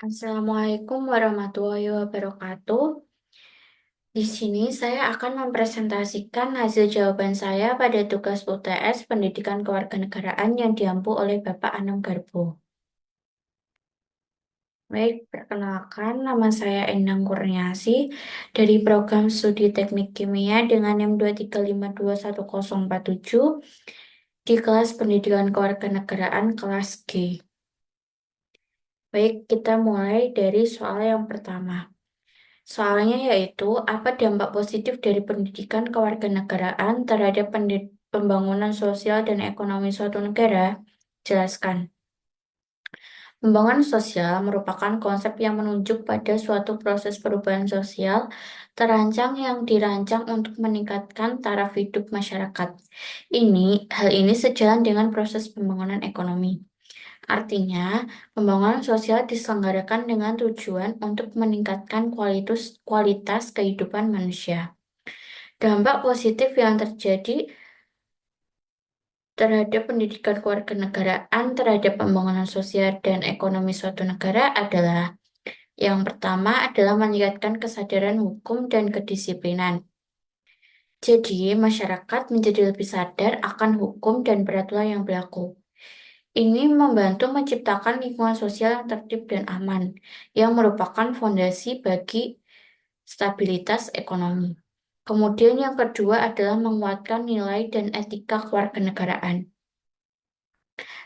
Assalamualaikum warahmatullahi wabarakatuh. Di sini saya akan mempresentasikan hasil jawaban saya pada tugas UTS Pendidikan Kewarganegaraan yang diampu oleh Bapak Anam Garbo. Baik, perkenalkan nama saya Endang Kurniasi dari Program Studi Teknik Kimia dengan NIM 235210047 di kelas Pendidikan Kewarganegaraan kelas G. Baik, kita mulai dari soal yang pertama. Soalnya yaitu apa dampak positif dari pendidikan kewarganegaraan terhadap pembangunan sosial dan ekonomi suatu negara? Jelaskan. Pembangunan sosial merupakan konsep yang menunjuk pada suatu proses perubahan sosial terancang yang dirancang untuk meningkatkan taraf hidup masyarakat. Hal ini sejalan dengan proses pembangunan ekonomi. Artinya, pembangunan sosial diselenggarakan dengan tujuan untuk meningkatkan kualitas kehidupan manusia. Dampak positif yang terjadi terhadap pendidikan kewarganegaraan terhadap pembangunan sosial dan ekonomi suatu negara adalah yang pertama adalah meningkatkan kesadaran hukum dan kedisiplinan. Jadi, masyarakat menjadi lebih sadar akan hukum dan peraturan yang berlaku. Ini membantu menciptakan lingkungan sosial yang tertib dan aman, yang merupakan fondasi bagi stabilitas ekonomi. Kemudian yang kedua adalah menguatkan nilai dan etika kewarganegaraan.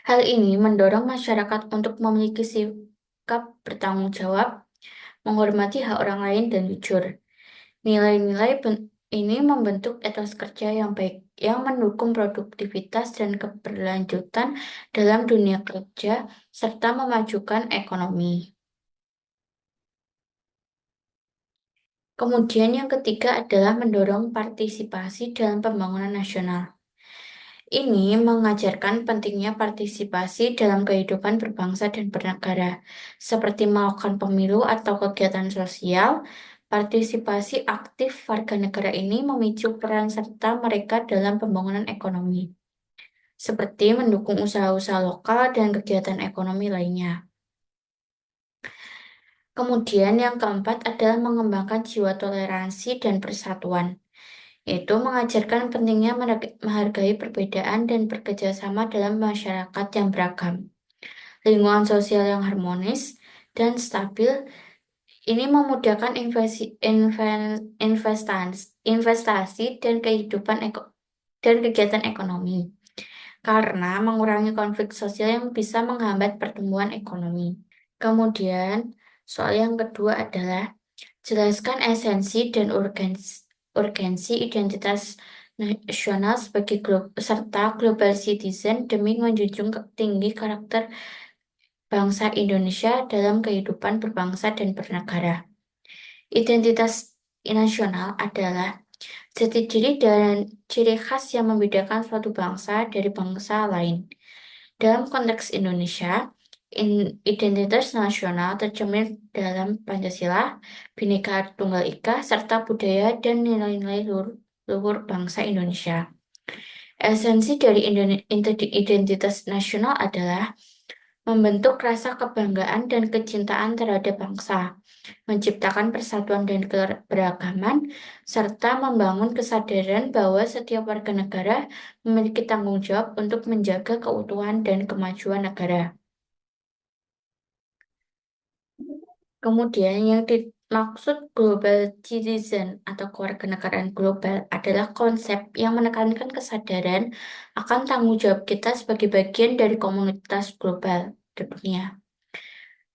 Hal ini mendorong masyarakat untuk memiliki sikap bertanggung jawab, menghormati hak orang lain, dan jujur. Nilai-nilai ini membentuk etos kerja yang baik, yang mendukung produktivitas dan keberlanjutan dalam dunia kerja, serta memajukan ekonomi. Kemudian yang ketiga adalah mendorong partisipasi dalam pembangunan nasional. Ini mengajarkan pentingnya partisipasi dalam kehidupan berbangsa dan bernegara, seperti melakukan pemilu atau kegiatan sosial. Partisipasi aktif warga negara ini memicu peran serta mereka dalam pembangunan ekonomi, seperti mendukung usaha-usaha lokal dan kegiatan ekonomi lainnya. Kemudian yang keempat adalah mengembangkan jiwa toleransi dan persatuan, yaitu mengajarkan pentingnya menghargai perbedaan dan bekerja sama dalam masyarakat yang beragam. Lingkungan sosial yang harmonis dan stabil ini memudahkan investasi dan dan kegiatan ekonomi karena mengurangi konflik sosial yang bisa menghambat pertumbuhan ekonomi. Kemudian, soal yang kedua adalah jelaskan esensi dan urgensi identitas nasional sebagai serta global citizen demi menjunjung tinggi karakter bangsa Indonesia dalam kehidupan berbangsa dan bernegara. Identitas nasional adalah jati diri dan ciri khas yang membedakan suatu bangsa dari bangsa lain. Dalam konteks Indonesia, identitas nasional tercermin dalam Pancasila, Bhinneka Tunggal Ika, serta budaya dan nilai-nilai luhur bangsa Indonesia. Esensi dari identitas nasional adalah membentuk rasa kebanggaan dan kecintaan terhadap bangsa, menciptakan persatuan dan keberagaman, serta membangun kesadaran bahwa setiap warga negara memiliki tanggung jawab untuk menjaga keutuhan dan kemajuan negara. Kemudian yang dimaksud global citizen atau kewarganegaraan global adalah konsep yang menekankan kesadaran akan tanggung jawab kita sebagai bagian dari komunitas global di dunia.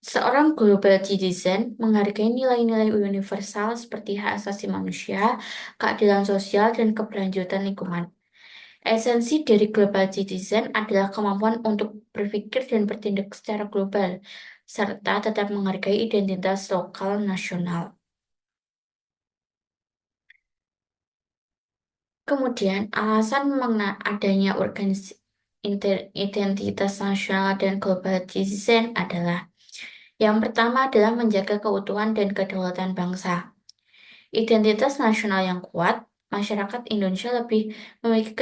Seorang global citizen menghargai nilai-nilai universal seperti hak asasi manusia, keadilan sosial, dan keberlanjutan lingkungan. Esensi dari global citizen adalah kemampuan untuk berpikir dan bertindak secara global, serta tetap menghargai identitas lokal nasional. Kemudian, alasan adanya identitas nasional dan global citizen adalah yang pertama adalah menjaga keutuhan dan kedaulatan bangsa. Identitas nasional yang kuat, masyarakat Indonesia lebih memiliki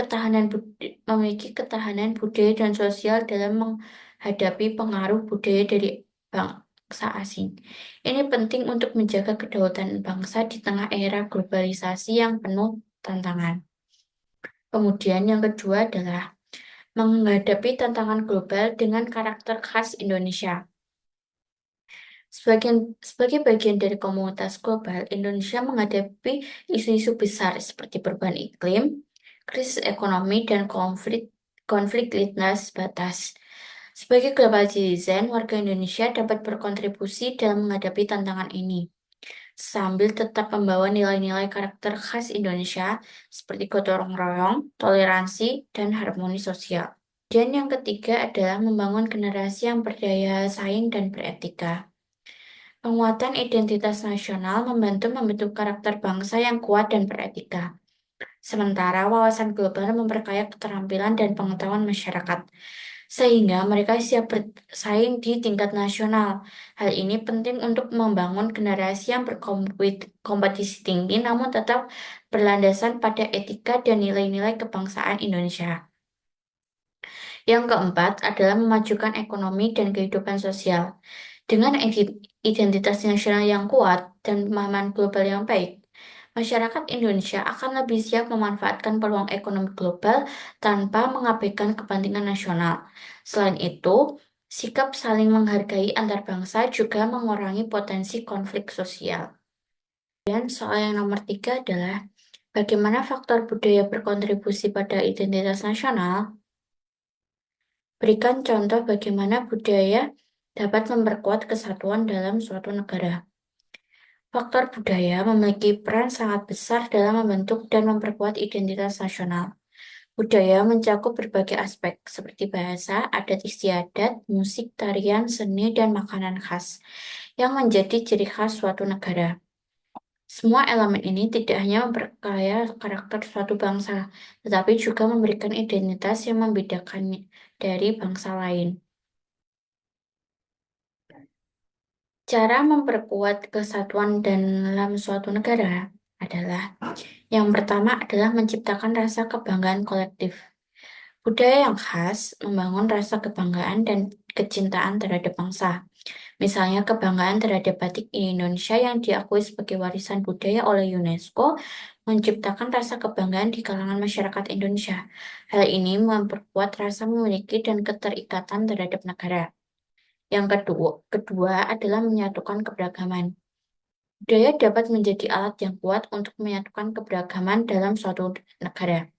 ketahanan budaya dan sosial dalam menghadapi pengaruh budaya dari bangsa asing. Ini penting untuk menjaga kedaulatan bangsa di tengah era globalisasi yang penuh tantangan. Kemudian yang kedua adalah menghadapi tantangan global dengan karakter khas Indonesia. Sebagai bagian dari komunitas global, Indonesia menghadapi isu-isu besar seperti perubahan iklim, krisis ekonomi, dan konflik lintas batas. Sebagai global citizen, warga Indonesia dapat berkontribusi dalam menghadapi tantangan ini, sambil tetap membawa nilai-nilai karakter khas Indonesia seperti gotong royong, toleransi, dan harmoni sosial. Dan yang ketiga adalah membangun generasi yang berdaya saing dan beretika. Penguatan identitas nasional membantu membentuk karakter bangsa yang kuat dan beretika. Sementara wawasan global memperkaya keterampilan dan pengetahuan masyarakat, sehingga mereka siap bersaing di tingkat nasional. Hal ini penting untuk membangun generasi yang berkompetisi tinggi namun tetap berlandasan pada etika dan nilai-nilai kebangsaan Indonesia. Yang keempat adalah memajukan ekonomi dan kehidupan sosial. Dengan identitas nasional yang kuat dan pemahaman global yang baik, masyarakat Indonesia akan lebih siap memanfaatkan peluang ekonomi global tanpa mengabaikan kepentingan nasional. Selain itu, sikap saling menghargai antar bangsa juga mengurangi potensi konflik sosial. Dan soal yang nomor tiga adalah bagaimana faktor budaya berkontribusi pada identitas nasional. Berikan contoh bagaimana budaya dapat memperkuat kesatuan dalam suatu negara. Faktor budaya memiliki peran sangat besar dalam membentuk dan memperkuat identitas nasional. Budaya mencakup berbagai aspek seperti bahasa, adat istiadat, musik, tarian, seni, dan makanan khas yang menjadi ciri khas suatu negara. Semua elemen ini tidak hanya memperkaya karakter suatu bangsa, tetapi juga memberikan identitas yang membedakannya dari bangsa lain. Cara memperkuat kesatuan dalam suatu negara adalah yang pertama adalah menciptakan rasa kebanggaan kolektif. Budaya yang khas membangun rasa kebanggaan dan kecintaan terhadap bangsa. Misalnya kebanggaan terhadap batik Indonesia yang diakui sebagai warisan budaya oleh UNESCO menciptakan rasa kebanggaan di kalangan masyarakat Indonesia. Hal ini memperkuat rasa memiliki dan keterikatan terhadap negara. Yang kedua adalah menyatukan keberagaman. Budaya dapat menjadi alat yang kuat untuk menyatukan keberagaman dalam suatu negara.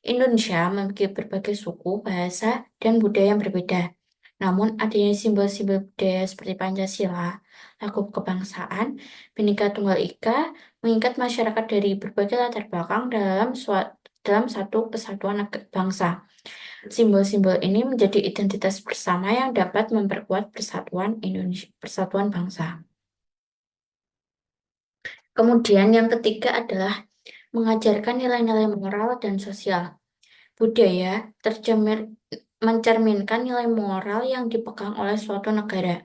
Indonesia memiliki berbagai suku, bahasa, dan budaya yang berbeda. Namun, adanya simbol-simbol budaya seperti Pancasila, lagu kebangsaan, Bhinneka Tunggal Ika, mengikat masyarakat dari berbagai latar belakang dalam satu kesatuan bangsa. Simbol-simbol ini menjadi identitas bersama yang dapat memperkuat persatuan bangsa. Kemudian yang ketiga adalah mengajarkan nilai-nilai moral dan sosial. Budaya mencerminkan nilai moral yang dipegang oleh suatu negara.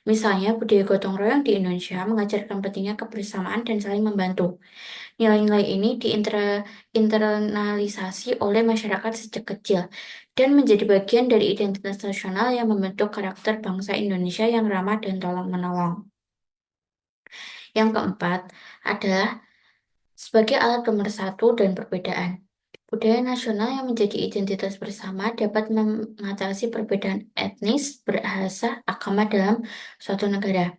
Misalnya, budaya gotong royong di Indonesia mengajarkan pentingnya kebersamaan dan saling membantu. Nilai-nilai ini diinternalisasi oleh masyarakat sejak kecil dan menjadi bagian dari identitas nasional yang membentuk karakter bangsa Indonesia yang ramah dan tolong-menolong. Yang keempat adalah sebagai alat pemersatu dan perbedaan. Budaya nasional yang menjadi identitas bersama dapat mengatasi perbedaan etnis, bahasa, agama dalam suatu negara.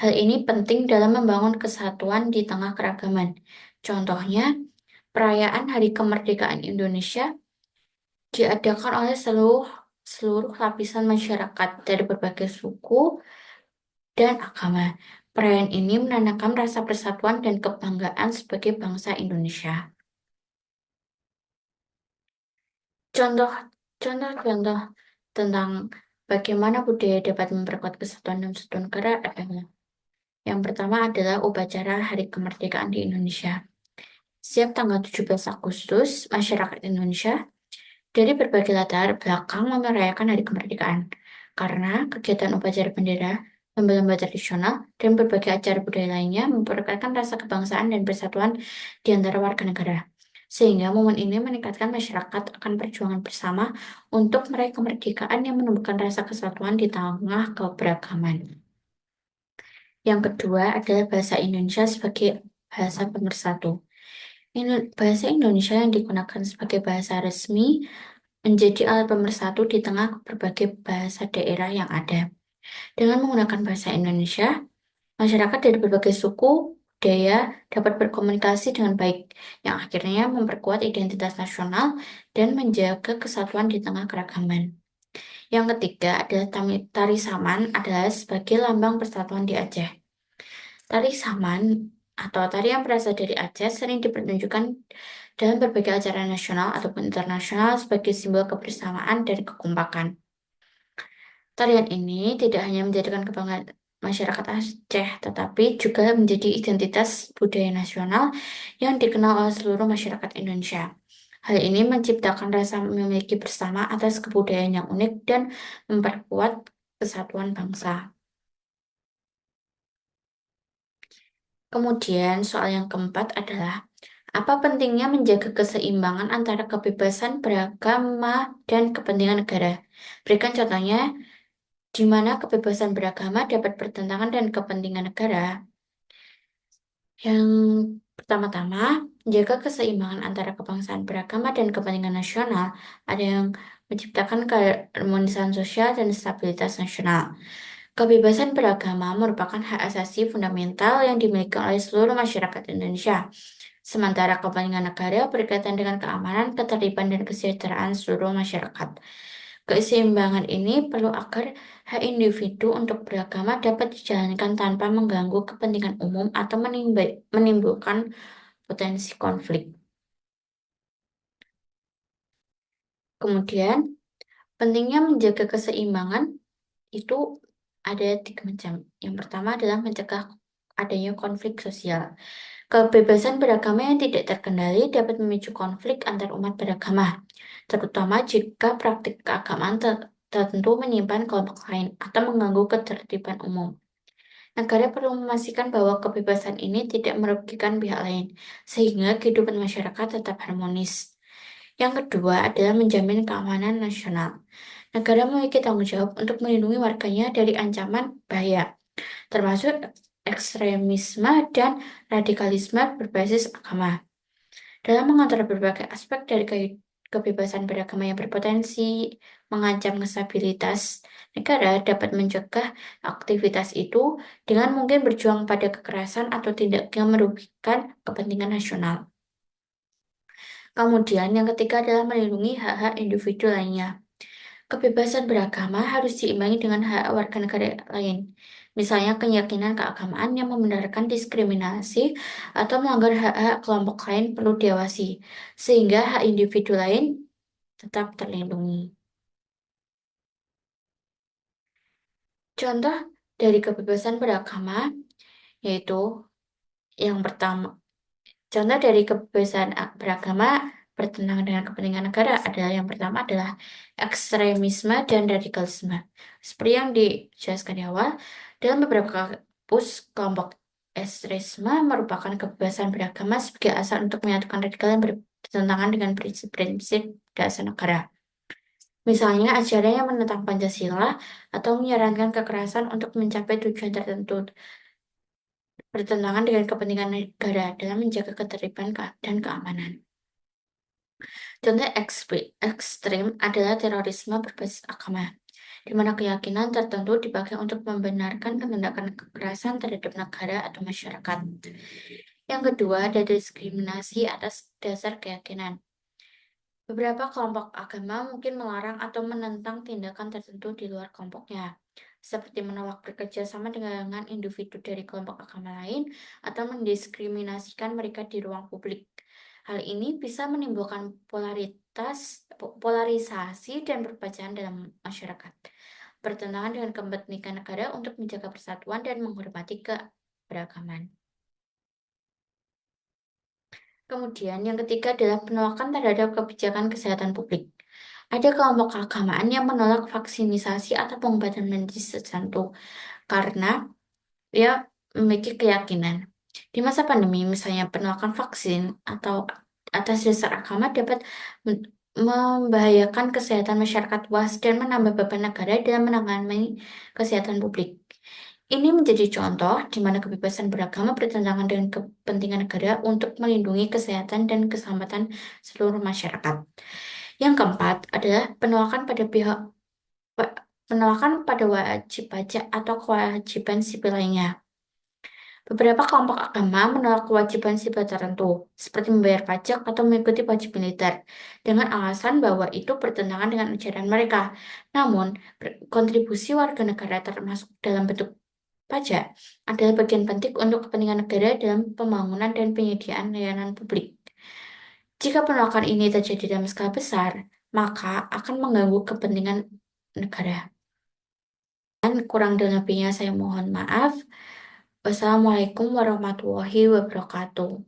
Hal ini penting dalam membangun kesatuan di tengah keragaman. Contohnya, perayaan Hari Kemerdekaan Indonesia diadakan oleh seluruh lapisan masyarakat dari berbagai suku dan agama. Perayaan ini menandakan rasa persatuan dan kebanggaan sebagai bangsa Indonesia. Contoh-contoh tentang bagaimana budaya dapat memperkuat kesatuan dalam suatu negara adalah yang pertama adalah upacara Hari Kemerdekaan di Indonesia. Setiap tanggal 17 Agustus, masyarakat Indonesia dari berbagai latar belakang merayakan Hari Kemerdekaan karena kegiatan upacara bendera, lomba-lomba tradisional, dan berbagai acara budaya lainnya memperkatakan rasa kebangsaan dan persatuan di antara warga negara. Sehingga momen ini meningkatkan masyarakat akan perjuangan bersama untuk meraih kemerdekaan yang menumbuhkan rasa kesatuan di tengah keberagaman. Yang kedua adalah bahasa Indonesia sebagai bahasa pemersatu. Bahasa Indonesia yang digunakan sebagai bahasa resmi menjadi alat pemersatu di tengah berbagai bahasa daerah yang ada. Dengan menggunakan bahasa Indonesia, masyarakat dari berbagai suku, budaya dapat berkomunikasi dengan baik, yang akhirnya memperkuat identitas nasional dan menjaga kesatuan di tengah keragaman. Yang ketiga adalah tari saman adalah sebagai lambang persatuan di Aceh. Tari saman atau tari yang berasal dari Aceh sering dipertunjukkan dalam berbagai acara nasional ataupun internasional sebagai simbol kebersamaan dan kekompakan. Tarian ini tidak hanya menjadikan kebanggaan masyarakat Aceh, tetapi juga menjadi identitas budaya nasional yang dikenal oleh seluruh masyarakat Indonesia. Hal ini menciptakan rasa memiliki bersama atas kebudayaan yang unik dan memperkuat kesatuan bangsa. Kemudian, soal yang keempat adalah apa pentingnya menjaga keseimbangan antara kebebasan beragama dan kepentingan negara? Berikan contohnya di mana kebebasan beragama dapat bertentangan dengan kepentingan negara. Yang pertama-tama, menjaga keseimbangan antara kebangsaan beragama dan kepentingan nasional, ada yang menciptakan keharmonisan sosial dan stabilitas nasional. Kebebasan beragama merupakan hak asasi fundamental yang dimiliki oleh seluruh masyarakat Indonesia. Sementara kepentingan negara berkaitan dengan keamanan, ketertiban, dan kesejahteraan seluruh masyarakat. Keseimbangan ini perlu agar hak individu untuk beragama dapat dijalankan tanpa mengganggu kepentingan umum atau menimbulkan potensi konflik. Kemudian, pentingnya menjaga keseimbangan itu ada tiga macam. Yang pertama adalah mencegah adanya konflik sosial. Kebebasan beragama yang tidak terkendali dapat memicu konflik antar umat beragama, terutama jika praktik keagamaan tertentu menyimpan kelompok lain atau mengganggu ketertiban umum. Negara perlu memastikan bahwa kebebasan ini tidak merugikan pihak lain, sehingga kehidupan masyarakat tetap harmonis. Yang kedua adalah menjamin keamanan nasional. Negara memiliki tanggung jawab untuk melindungi warganya dari ancaman bahaya, termasuk ekstremisme dan radikalisme berbasis agama. Dalam mengatur berbagai aspek dari kebebasan beragama yang berpotensi mengancam stabilitas negara dapat mencegah aktivitas itu dengan mungkin berjuang pada kekerasan atau tindak yang merugikan kepentingan nasional. Kemudian yang ketiga adalah melindungi hak-hak individu lainnya. Kebebasan beragama harus diimbangi dengan hak warga negara lain. Misalnya keyakinan keagamaan yang membenarkan diskriminasi atau melanggar hak-hak kelompok lain perlu diawasi, sehingga hak individu lain tetap terlindungi. Contoh dari kebebasan beragama yaitu yang pertama, contoh dari kebebasan beragama bertentangan dengan kepentingan negara adalah yang pertama adalah ekstremisme dan radikalisme. Seperti yang dijelaskan di awal, dalam beberapa kampus, kelompok ekstremisme merupakan kebebasan beragama sebagai asal untuk menyatukan radikal yang bertentangan dengan prinsip-prinsip dasar negara. Misalnya, ajaran yang menentang Pancasila atau menyarankan kekerasan untuk mencapai tujuan tertentu bertentangan dengan kepentingan negara dalam menjaga ketertiban dan keamanan. Contoh ekstrim adalah terorisme berbasis agama, di mana keyakinan tertentu dipakai untuk membenarkan tindakan kekerasan terhadap negara atau masyarakat. Yang kedua ada diskriminasi atas dasar keyakinan. Beberapa kelompok agama mungkin melarang atau menentang tindakan tertentu di luar kelompoknya, seperti menolak bekerja sama dengan individu dari kelompok agama lain atau mendiskriminasikan mereka di ruang publik. Hal ini bisa menimbulkan polarisasi dan perpecahan dalam masyarakat, bertentangan dengan kepentingan negara untuk menjaga persatuan dan menghormati keberagaman. Kemudian yang ketiga adalah penolakan terhadap kebijakan kesehatan publik. Ada kelompok keagamaan yang menolak vaksinisasi atau pengobatan medis tertentu karena dia memiliki keyakinan. Di masa pandemi, misalnya penolakan vaksin atau atas dasar agama dapat membahayakan kesehatan masyarakat luas dan menambah beban negara dalam menangani kesehatan publik. Ini menjadi contoh di mana kebebasan beragama bertentangan dengan kepentingan negara untuk melindungi kesehatan dan keselamatan seluruh masyarakat. Yang keempat adalah penolakan pada wajib pajak atau kewajiban sipil lainnya. Beberapa kelompok agama menolak kewajiban sipil tertentu, seperti membayar pajak atau mengikuti wajib militer, dengan alasan bahwa itu bertentangan dengan ajaran mereka. Namun, kontribusi warga negara termasuk dalam bentuk pajak adalah bagian penting untuk kepentingan negara dalam pembangunan dan penyediaan layanan publik. Jika penolakan ini terjadi dalam skala besar, maka akan mengganggu kepentingan negara. Dan kurang dan lebihnya saya mohon maaf. Wassalamualaikum warahmatullahi wabarakatuh.